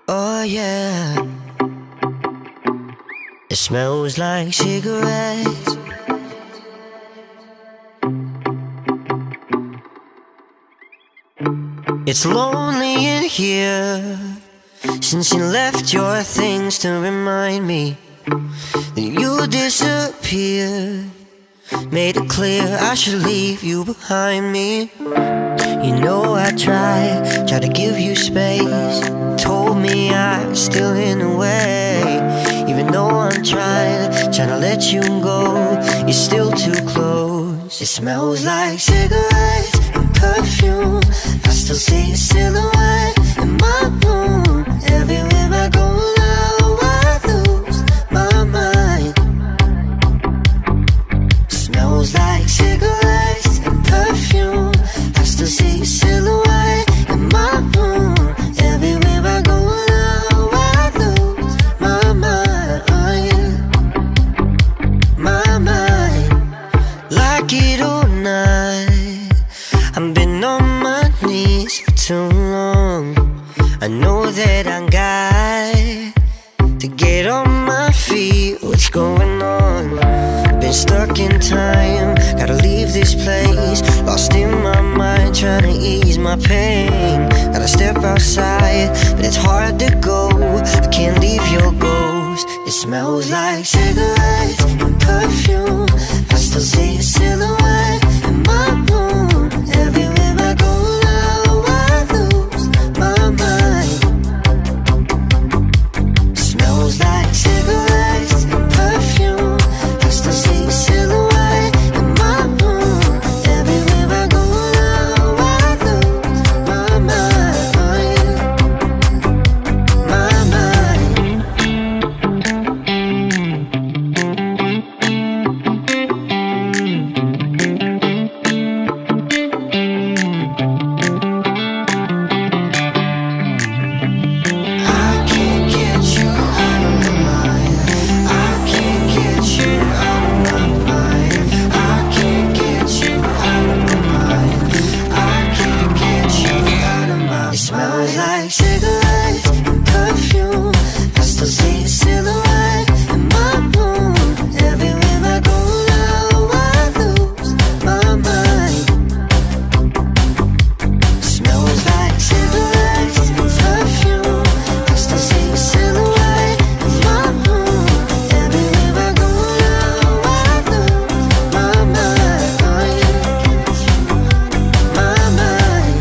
Oh yeah, it smells like cigarettes. It's lonely in here since you left your things to remind me that you disappeared. Made it clear I should leave you behind me. You know I tried to give you space. Told me I was still in the way. Even though I'm trying to let you go, you're still too close. It smells like cigarettes and perfume. I still see your silhouette in my room. Everywhere I go now I lose my mind. Smells like cigarettes and perfume. I still see your silhouette in my room. Everywhere I go now I lose my mind. My mind. Like it or not, I've been on my knees for too long. I know that I got to get on my feet. What's going on? Been stuck in time, gotta leave this place. Lost in my mind, trying to ease my pain. Gotta step outside, but it's hard to go. I can't leave your ghost. It smells like cigarettes and perfume. I still see your silhouette in my room. Everywhere I go now I lose my mind. Smells like cigarettes and perfume. I still see your silhouette in my room. Everywhere I go now I lose my mind. My mind. I can't get you out of my mind. I can't get you out of my mind. I can't get you out of my mind. I can't get you out of my mind. It smells like cigarettes and perfume. I still see your silhouette in my room. Everywhere I go now I lose my mind. Smells like cigarettes and perfume. I still see your silhouette in my room. Everywhere I go now I lose my mind. My mind.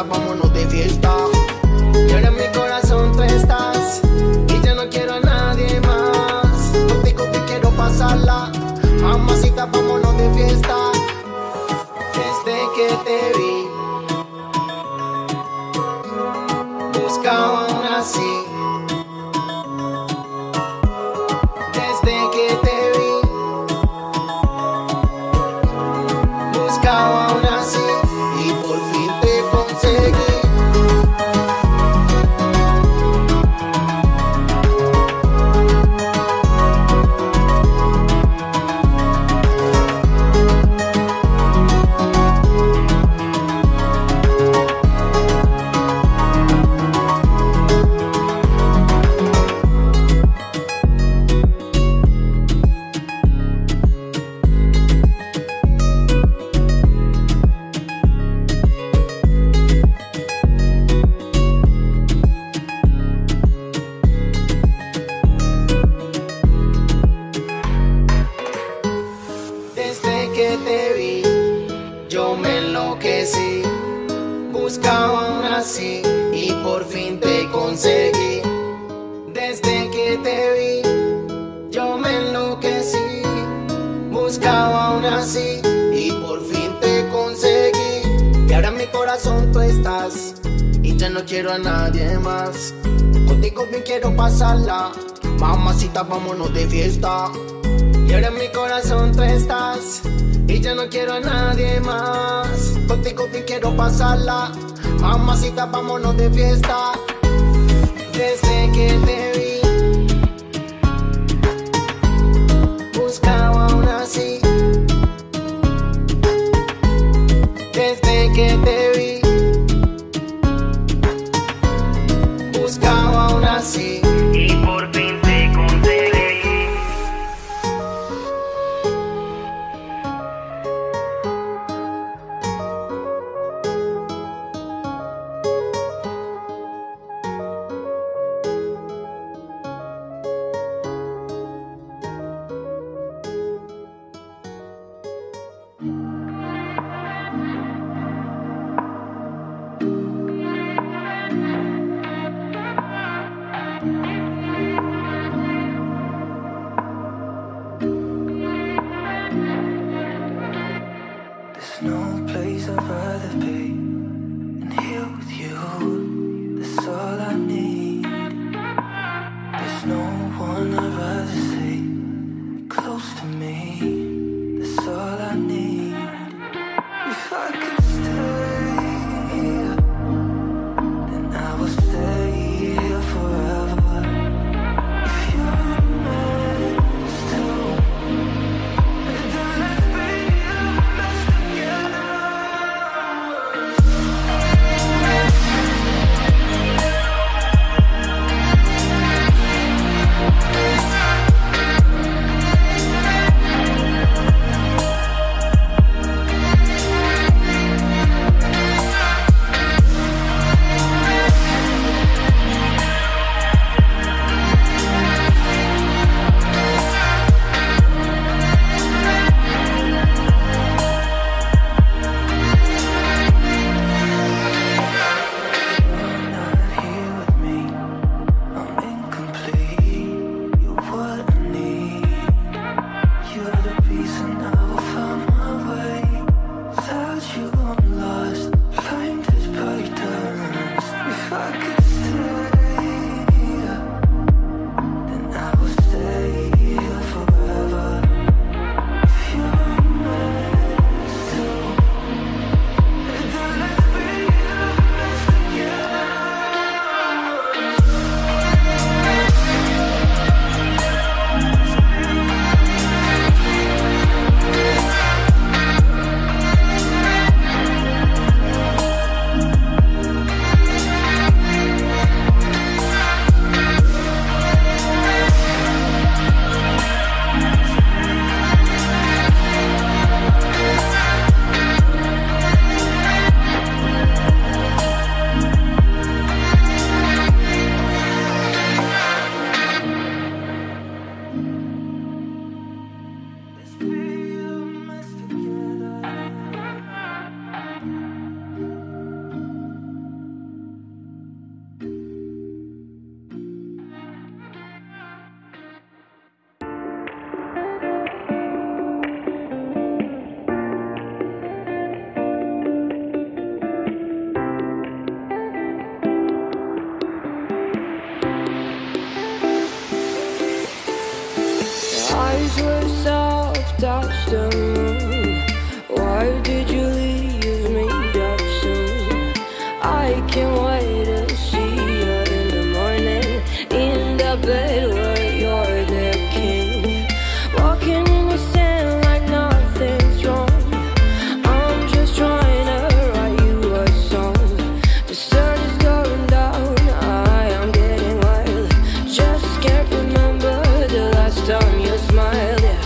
mamacita, vámonos de fiesta. Y ahora en mi corazón tú estás, y ya no quiero a nadie más. Contigo que quiero pasarla, mamacita, vámonos de fiesta. Desde que te vi, buscaba una así. Desde que te vi, buscaba una así, y por fin te conseguí. Desde que te vi, yo me enloquecí. Buscaba una así y por fin te conseguí. Desde que te vi, yo me enloquecí. Buscaba una así y por fin te conseguí. Y ahora en mi corazón tú estás, y ya no quiero a nadie más. Contigo bien quiero pasarla, mamacita, vámonos de fiesta. Y ahora en mi corazón tú estás, y ya no quiero a nadie más. Contigo bien quiero pasarla, mamacita, vámonos de fiesta. Desde que te vi, buscaba una así. Desde que te vi, buscaba una así, y por fin te conseguí. eyes were soft, touched the moon. Why did you leave me that soon? I can't wait to see you in the morning, in the bed where you're the king. Walking in the sand like nothing's wrong. I'm just trying to write you a song. The sun is going down, I am getting wild. Just can't remember the last time you smiled. Yeah.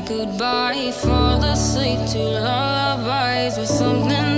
Goodbye, fall asleep to lullabies with something